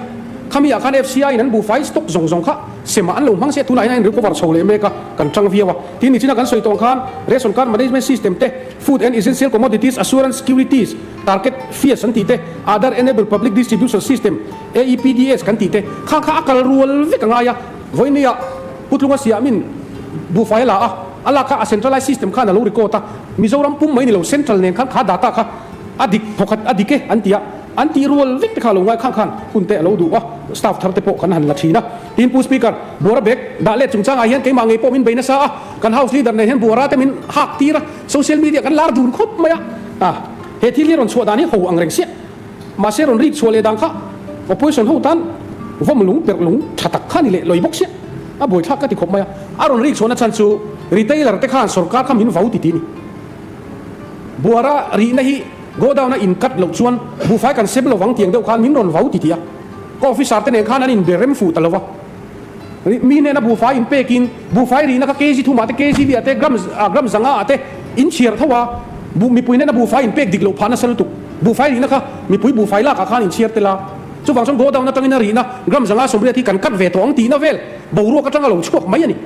ข้ามีอาการ FCI นั้นบูไฟสต็อกส่งค่ะเสียมันลงพังเสียทุนไหนหรือกูว่าโชว์เลยเมกะกันจังเวียวะที่นี่ที่นักการสวยตรงข้ามเรสอนการ management system เต food and essential commodities assurance securities target fear สันติเต other enable public distribution system AEPDS กันติเตข้างอักลรัววิกงายะวันนี้พูดถึงว่าเสียมินบูไฟละอะไรข้า centralized system ข้าน่ะรู้ริโกตามิโซรัมปุ่มไม่นี่เรา central เนี่ยข้า data ข้าอดีตพกอดีตเกอันตีอันที่รัววิกต์ข้าลงไว้ข้างคุณเตะเราดูว่าสตาฟทำเตะโปกันหันละทีนะทีมผู้สปีกเกอร์บัวระเบกด่าเล็ดจุงจ้างไอเห็นเกมังไงโปมินเบนซ่ากันเฮาส์ลีดเดอร์เนี่ยเห็นบัวระแต่มินหักตีระโซเชียลมีเดียกันลาดูนครบไหมอะ เหตุที่เรียนชัวดานี่เขาอังเรงเสียมาเสียรอนรีชัวเลยดังค่ะว่าผู้ชนเขาตันว่ามันหลงเปิดหลงฉตักข้านี่เลยลอยบกเสียบ่อยทักก็ติดขบมาอารอนรีชัวนั่นฉันชูรีเทลเลอร์เตข้านสุรการคำหินฟ้าติดนี่บัวระรีนะฮีโกดาวน่ะอินกัดหลงชวนบูไฟกันเซบลวังเตียงเดียวกันหินรอนฟ้าติดก็ออฟฟิศอาร์เตเนข้านั่นอินเดรมฟูตลอดวะมีเนี่ยนะบูไฟอินเปกินบูไฟรีนะก็เกจิทุ่มมาเตเกจิเดียเตกรัมสังอาเตอินเชียร์ทว่าบูมีปุยเนี่ยนะบูไฟอินเปกดิกโลพานะสรุตุบูไฟรีนะค่ะมีปุยบูไฟลากอาคารอินเชียร์เตลาจู่ฟังช่วงโกดาวน่ะตั้งอินรีนะกรัมสังอาสมเด็จที่กันกัดเวทองตีนะเวลบูรัวก็ตั้งหลงชั่วไม่ยันนี่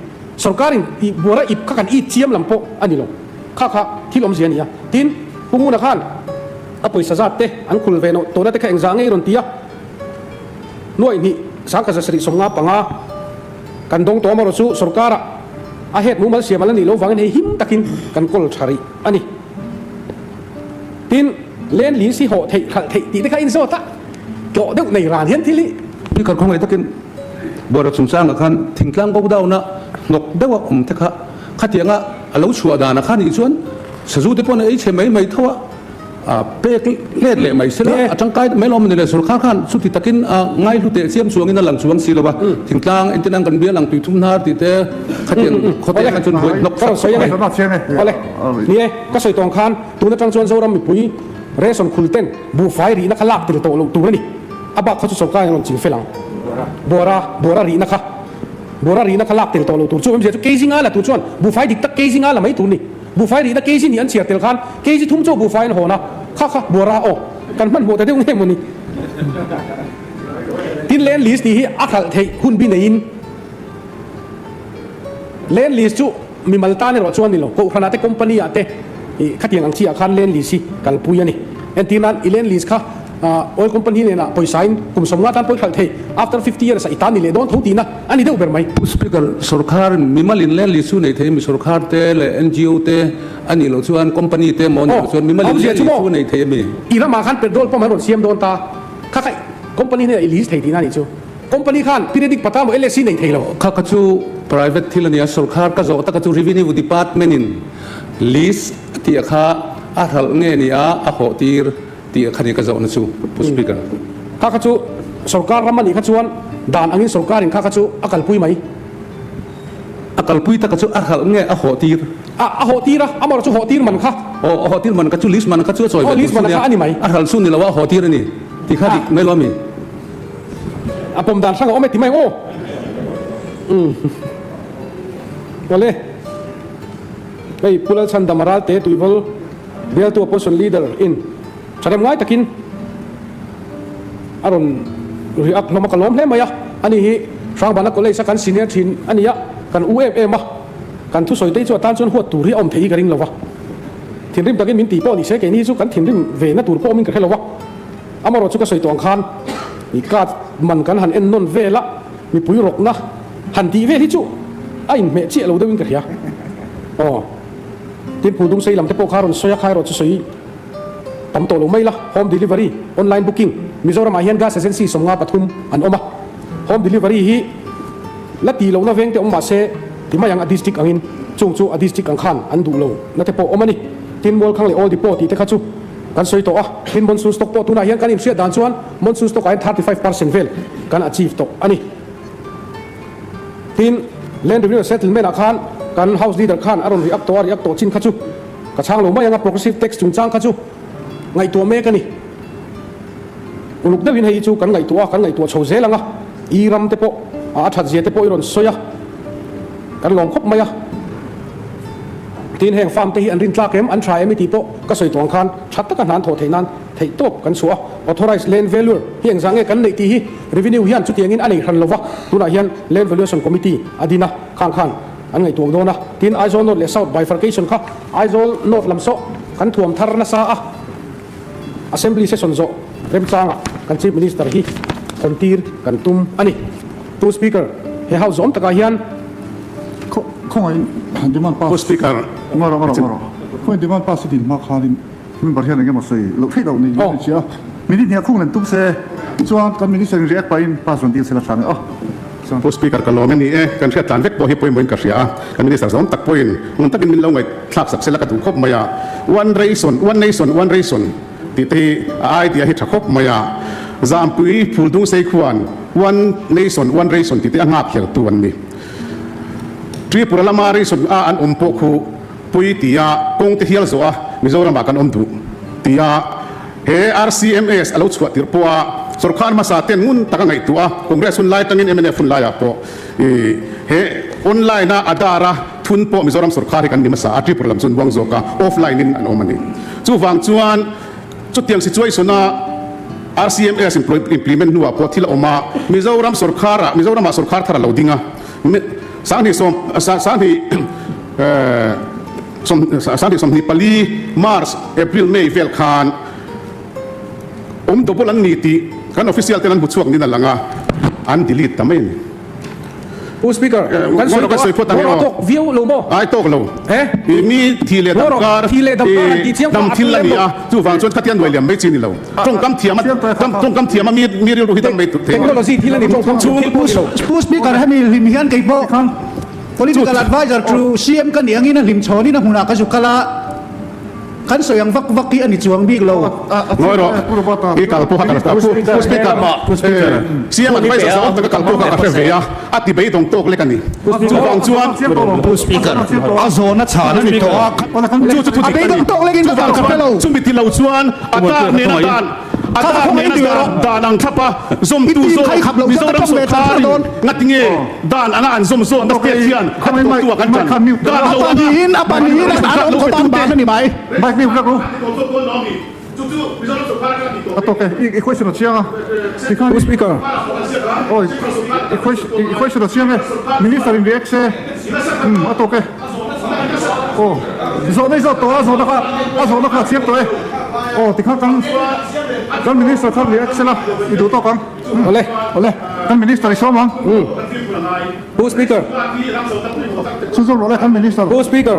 สุรการอินบัวระอิบกันอีเทียมลำโพอันนี้ลงข้าที่ลมเสียนี่อ่ะทีนปุงูนะข้านอปุยสะจัดเตอันคุลเวโนตัวนั้นเตแข่งจางไอ้รอนตีอ่ะน่วยนี่สังกัดสริสมงาปังอากันดงตัวมารสุสุรการะอาเหตุมุมาเสียมาแล้วนี่เราฟังให้หิมตะกินกันกอลชารีอันนี้ทีนเล่นลิ้นสีโหเทตีได้แค่อินโซตะโจเด็กในร้านเห็นที่นี่นี่กันคงไอ้ตะกินบริษัทสร้างอาคารทิ้งกลางก็ได้นะนกเด็กว่าเทคะขัดยังอ่ะเราชัวดานะขันอีส่วนสู้ที่พวกนี้ใช่ไหมไม่เท่าเป๊กเล่นเลยไม่เสร็จจังไกไม่ล้อมเลยสุรข้าขันสุดที่ตะกินง่ายลุเตะเสียมสวงอินหลังสวงสีละวะทิ้งกลางอินเตอร์นังกันเบี้ยหลังตุยทุ่มนาติเตะขัดยังเขาเตะกันจนหัวนกก็สวยยังไงอะไรนี่ก็สวยตรงคันตัวนั้นจังชวนโซรมีปุ๋ยเรสอนคุลเต้นบูไฟรีนักลักติดโตลงตัวนี่อาบักเขาจะส่งการลงจิงเฟลังบัวระรีนะคะบัวระรีนักลักติดโตลงตัวช่วยไม่ใช่ตัวเกจิงอะไรตัวชวนบูไฟดิกตะเกจิงอะไรไม่ตัวนี่บูไฟรีนักเกจินี่อันเสียเตลคันเกจิทุ่มโจบูไฟนั่นหัวนะค่ะบัวระโอกันมันหัวแต่เรื่องนี้มันนี่ที่เลนลิสต์ที่อักขระเทหุ่นบินเองเลนลิสต์จู่มีมาลตาเนี่ยรอชวนนี่หรอก็ขนาดที่คอมพานีอะเตขัดยังอังชีอาคารเลนลิสต์กันปุยนี่เอ็นทีนั้นอีเลนลิสต์ค่ะโอ้ยคอมพานีเนี่ยนะปล่อยสายกลุ่มสมงานท่านปล่อยขัดเท after 50 years อีตานี่เลยโดนทุบตีนะอันนี้เดี๋ยวเปิดไหมสปีกเกอร์สุรคาร์มีมาลินเลนลิสต์ในเทมีสุรคาร์เตเล NGO เตอันนี้เราชวนคอมพานีเตมอนชวนมีมาลินเลนลิสต์ในเทมีอีละมาขันเป็นโดนป้อมให้รถเสียมโดนตาข้าใครคอมพานีเนี่ยลิสต์เทตีนั่นนี่จู่คอมพานีขันพิเรดิกปัตตามเอเลซีในเทเราข้าก็จู่ private ที่ละเนี่ยสุรคาร์ก็จะตั้งก็จู่ revenue department นินลิสต์ที่ข้าอาทัลเงี้ยนี่อาโหตีร์ที่ขันนี้ก็จะนั่นจู่ผู้สปีกเกอร์ข้าก็จู่สุรการรามันอีกข้าชวนด่านอันนี้สุรการอินข้าก็จู่อักขระปุยไหมอักขระปุยตั้งก็จู่อาทัลเงี้ยอาโหตีร์อาโหตีระอามาจู่โหตีร์มันค่ะอาโหตีร์มันก็จู่ลิสต์มันก็จู่สวยลิสต์มันค่ะอันนี้ไหมอาทัลซุนนี่เราว่าโหตีร์นี่ที่ข้าดิไม่รู้มีผมด่านช่างเอาไม่ติดไม่โอ้ก็เลยไปพูดแล้วฉันดามาราเตตุยบอลเรียลตัวโพสต์ลีดเดอร์อินฉันทำง่ายตะกินอารมณ์หรืออักลมกล้มเล่มไหมอ่ะอันนี้ช่างบ้านก็เลยสักการซีเนียร์ทีนอันนี้อ่ะกันอูเอ็มอ่ะกันทุกส่วนที่จวดตานจนหัวตูรีอมเทียกันริงหรอวะทีริมตะกินมินตีป้อนี่เสกนี่สุกันทีริมเวนัตูป้อมินกันให้หรอวะอามารถสุกส่วนตัวอังคารอีกาดมันกันหันเอ็นนนเวละมีปุ๋ยรกนะหันตีเวที่จู่ไอ้เมจิเราได้วิ่งกันเหรออ๋อที่ผู้ดุงใส่ลำเทปโอคารอนสอยคายรถสวยตั้มโตลงไม่ละโฮมเดลิเวอรี่ออนไลน์บุ๊กิ้งมิโซรามาเฮียนกาเซนซีสมงาปทุมอันออกมาโฮมเดลิเวอรี่ฮีและตีลงน่าเวงเตอมาเซที่มาอย่างอดิสติกอังอินจงจู่อดิสติกอังคารอันดูลงนั่นเทปโอมานี่ทีมบอลข้างเลยออลดิโปตีเตะข้าจู่กันสวยตัวทีมบอลซูสตอกโปตุนาเฮียนกันอิมเสียด่านชวนบอลซูสตอกอัน35%เวลกันอาชีพตัวอันนี้ทีมเลนด์วิวเซตเมนอาคารกันเฮาส์ลีดเดอร์คานอารมณ์รีอัพตัวชินข้าจู่กระช่างลงมาอย่างโปรเกรสซีฟเท็กซ์จุงจ้างข้าจู่ไงตัวเมกันนี่ลูกเดวินให้จู่กันไงตัวโชว์เซลังอ่ะอีรัมเตโปอาชัดเสียเตโปอีรอนสวยกันลองคบมาทีนแห่งฟาร์มเตหีอันรินทลาเกมอันทรายไม่ตีโปก็สวยตัวอังคารชัดตะกันหันโถเทนันเทตบกันสัว authorize land value เฮียงสังเกตกันในที่ revenue เฮียนจุดยังงินอันนี้หันลวะตัวนั้นเฮียน land valuation committee อดีนะข้างอันไงตัวโดนนะทีนไอโซนโนดเลสเอา bifurcation ค่ะไอโซนโนดลำโซกันถ่วมทารณสาassembly session โซเริ่มจ้างกัน chief minister ฮีคนตีร์กันตุ้มอันนี้ตัว speaker เฮียเฮาส์อมตะกาเฮียนคงไอ้ดิมันป้าผู้สปีกเกอร์มาคงไอ้ดิมันป้าสิดินมาคาลินมันประเทศอะไรกันมาสิลูกที่เรานี่ยังเชียวมินิเนี่ยคงเล่นตุ้มเซ่ชวนกันมินิเซนเรียกไปป้าส่วนที่เสร็จแล้วอ๋อ ผู้สปีกเกอร์กันลมนี่กันเชื่อตันเวกพอฮิปโปเหมือนกับเสียกันมินิสเตอร์สองตักพอยน์มันตักกินมินลงไงทักสักเสร็จแล้วก็ถูกคบมายาone reason ที่ไอเดียที่ทักคบมายาจามปุยพูดดุงเซควันone reason ที่อังอาบเขียวตัวนี้ที่ปุระละมาreasonอันปกคูปุยที่กงที่เฮียลโซมิโซรามากันดูที่RCMS อาลูชวติรปัวสุรคานมาสาเต็นงุนตั้งไงตัวคงเรสุนไลตั้งอินMNFฟุนไลอ่ะปอออนไลน์นะอาดาระทุนปอมิโซรัมสุรคานกันดิมาสาที่ประลำสุนวังโซกาออฟไลน์นินอันอมันนี่จู่ฟังจวนจุดเตียงสิจวยสนะ RCMS implement นัวปอที่ละออกมามิโซรัมสุรคาระมิโซรัมสุรคาร์ทาระเหล่าดิ้งอ่ะสังที่สมนิปลีมาร์สเอพริลเมย์เวลคานตัวบอลันนี่ที่กันออฟฟิเชียลที่นั่นบุตรช่วงนี้นั่นละงะอันดีลิททำไมผู้สปีกเกอร์กันสวยพอตั้งแต่วิวลงบ่ไอ้โต๊ะลงมีทีเลดับการดำทีละนี่อ่ะจู่ฟังชวนขัดยันด้วยเหลี่ยมไม่จีนี่เราตรงกำเทียมมีเรื่องรู้ที่ต้องไม่ถูกเทคโนโลยีที่ละนี่ตรงชูผู้สปีกเกอร์ให้มีลิมเฮียนไก่โบpolitical advisor through CM กันอย่างนี้นะลิมโชนี่นะหุ่นอากาศกะละkan so yang vak ki ani chuang big lo ngoro ki kal po hakal ta speaker siam advisor sa ta kal po ka fe ya ati bei dong tok le kan ni chuang speaker azona chana ni to a bei dong tok le kin ka ka lo chumi ti lo chuan ata ne na dan ata ne na dan ang thapa zom tu zo Mizoram so khar ngatinge dan anga an zom zo na te chian khan tu kan chan dan lo apanin an ko tan ba ni maiนี่ครับรู้โอเคอีก question เชียงอ่ะที่ข้าง speaker โอ้ยอีก question เชียงเลย minister in the ex โอเคโอ้โซนนี้โซนตัวโซนนะครับเชียงตัวโอ้ที่ข้างกัน minister ทำ the ex ละอีดูตัวกันเอาเลยกัน minister ชอบมั้งผู้ speaker สู้ๆเลยกัน minister ผู้ speaker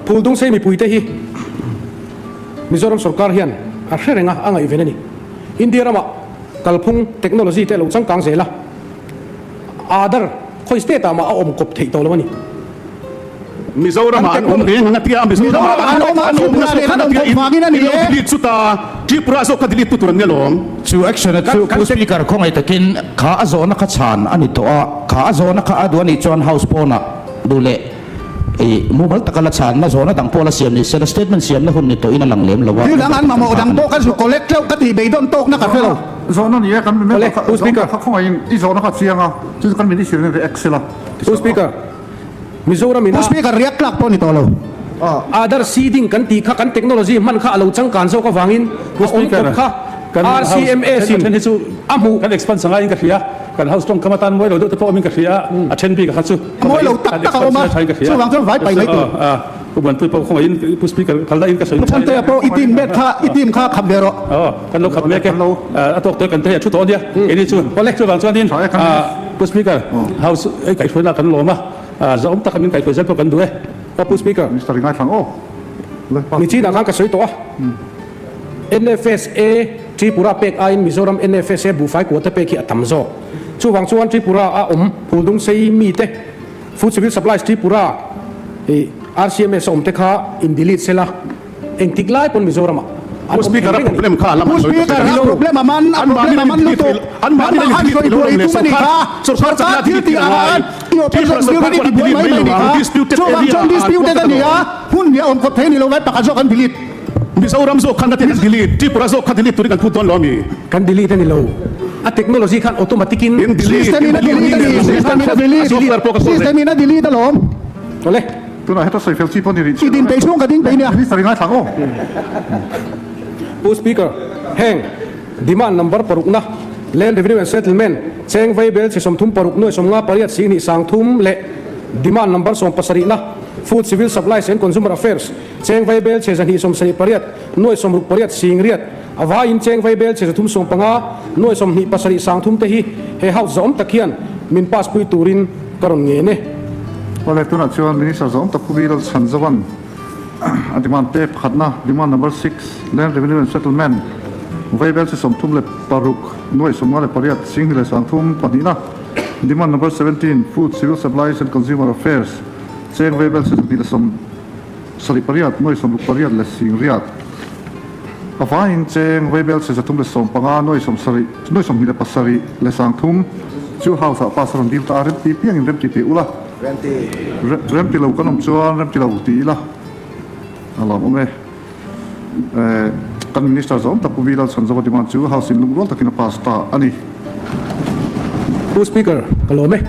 ผู้ต้องใช้มีปุ๋ยเตะมิโซรัมสุรการเฮียนอาเช่รงะอ่างอีเวนนี่อินเดียรามากัลพุงเทคโนโลยีเตลุสังกังเสละอาดาร์คอยสเตตามาเอาอมกบเทตัวละมันนี่มิโซรัมอันอมเองงั้นที่มิโซรัมอันอมดิสุตาที่พระโซกัดดิลิตุตุรเนี่ยหลงชูแอคชั่นชูผู้สปีกเกอร์คงไอ้ตะกินข้าโซนข้าชานอันนี้ตัวข้าโซนข้าอดวนี่จอนเฮาส์โปนะดูเล่มูบัลตะกัลชานนะโซนดังโพลเซียมนี่เซนสเตทเมนต์เซียมนะคนนี่ตัวอินัลังเลี้ยมละวะที่ดังอันมาโมดังโตกันสุโคเล็กเจ้ากันที่เบย์ดอนโตกนะครับเฟลโซนนี้กันไม่ได้ผู้สปีกเกอร์เขาคงไอ้โซนนะครับเสียงอ่ะจู่กันไม่ได้เสียงในเอ็กซ์ละผู้สปีกเกอร์มิโซรามินะผู้สปีกเกอร์เรียกกลับปนี่ตัวเราอาดาร์ซีดิ้งกันตีข้ากันเทคโนโลยีมันข้าเราจังการโซก็ฟังอินผู้สปีกเกอร์ข้า RCMS สินที่สุอามูกัน expand สังกัดอินกับเสียกันเฮาส์ตรงกรรมฐานมวยเราดูแต่พวกมินกับเสียเช่นพี่กับข้าสู้มวยเราตัดตะเขามาสู้วางจนไว้ไปไหนตัวผู้บรรทุกของอินผู้สปีกเกอร์เขาได้อินกับเสียฉันเตะโปอีทีมเม็ดข้าอีทีมข้าขับเดรอกันเราขับเมฆกันเราตัวเตะกันเตะชุดตัวเดียวเอ็นี่ชุดพอเล็กชุดบางส่วนนี้ผู้สปีกเกอร์เฮาส์ไอ้ไก่ช่วยนักกันหลงมาจะอมตะกันมินไก่ช่วยเส้นพวกกันด้วยผู้สปีกเกอร์มิสเตอร์ง่ายฟังโอ้มีที่ดังกันกับสวยตัว NFSA ที่ปุระเป็กไอ้มิโซรัม NFSA บุฟไฟกัวเตเป็กที่ตั้มโซช่วงส่วนที่ปุระผู้ดุงใช้มีเตฟู้ดซิวิลซัพพลายที่ปุระRCMS อมเตค่าอินดิลิทเซล่าเองติกไล่ปนมิโซรัมผู้สปีกเกอร์รับ problem ข้าละผู้สปีกเกอร์รับ problem มันลุตุอันมาไม่ได้ที่ตัวเลยสุดท้ายจะที่ที่อาร์ที่ responsibility ที่ไม่ไม่นี่ค่ะช่วงdispute นี่อ่ะหุ้นเนี่ยอมกดเทนี่เราไว้ประกาศกันดิลิทมิโซรัมโซคันดัตดิลิทที่ปุระโซคันดิลิทตัวนี้กันพูดตอนล้อมีกันดิลิทนี่เราเทคโนโลยีคันออโตมัติกินsystem นี่ดิลิทตลอดเอาเลยตัวไหนให้ตัวใส่เฟลชีพนี่ที่ดินไปช่วงกระดิ่งไปเนี่ยมิสเตอร์ง่ายฟังโอ้ผู้สปีกเกอร์แห่งดีมานนัมเบอร์ปรุกนะ Land Revenue and Settlement เชิงไวเบลที่สมทุมปรุกหน่วยสมงาปริยัติสิ่งนี้สังทุมเละดีมานนัมเบอร์สมปัสรินะ Food Civil Supplies and Consumer Affairs เชิงไวเบลเชิงสันนิสมสนิปริยัติหน่วยสมรุกปริยัติสิ่งเรียดอาวาอินเชิงไวเบลเชิงทุมสมปังอาหน่วยสมนิปัสริสังทุมเตหีเฮาส์จอมตะเคียนมินปัสปุยตูรินกรณเงเนวันแรกตัวนั้นชวนมินิสเตอร์จอมตะคุบีเราชันจวันอันที่มันเตะขัดนะดีมัน number 6 Land Revenue and Settlement ไวเบลจะสมทุมเลยปารุกหน่วยสมงาเลยปริยัติสิ่งที่เลยสังทุมปนนี้นะ Demand number 17, Food, Civil Supplies and Consumer Affairs. Cheng Webel sa tila som sari pariat, noi som pariat le sing riat. Afain cheng Webel sa tum le som panga noi som mila pasari le sang thum. Chu house a pasaron dil ta rem ti piang in rem ti ula. Rem ti lo kanom chuan rem ti lo ti la. Ala mo me. Kan minister zom ta pubilal san zawa demand chu house in lungrol takina pasta ani. Speaker, kalome.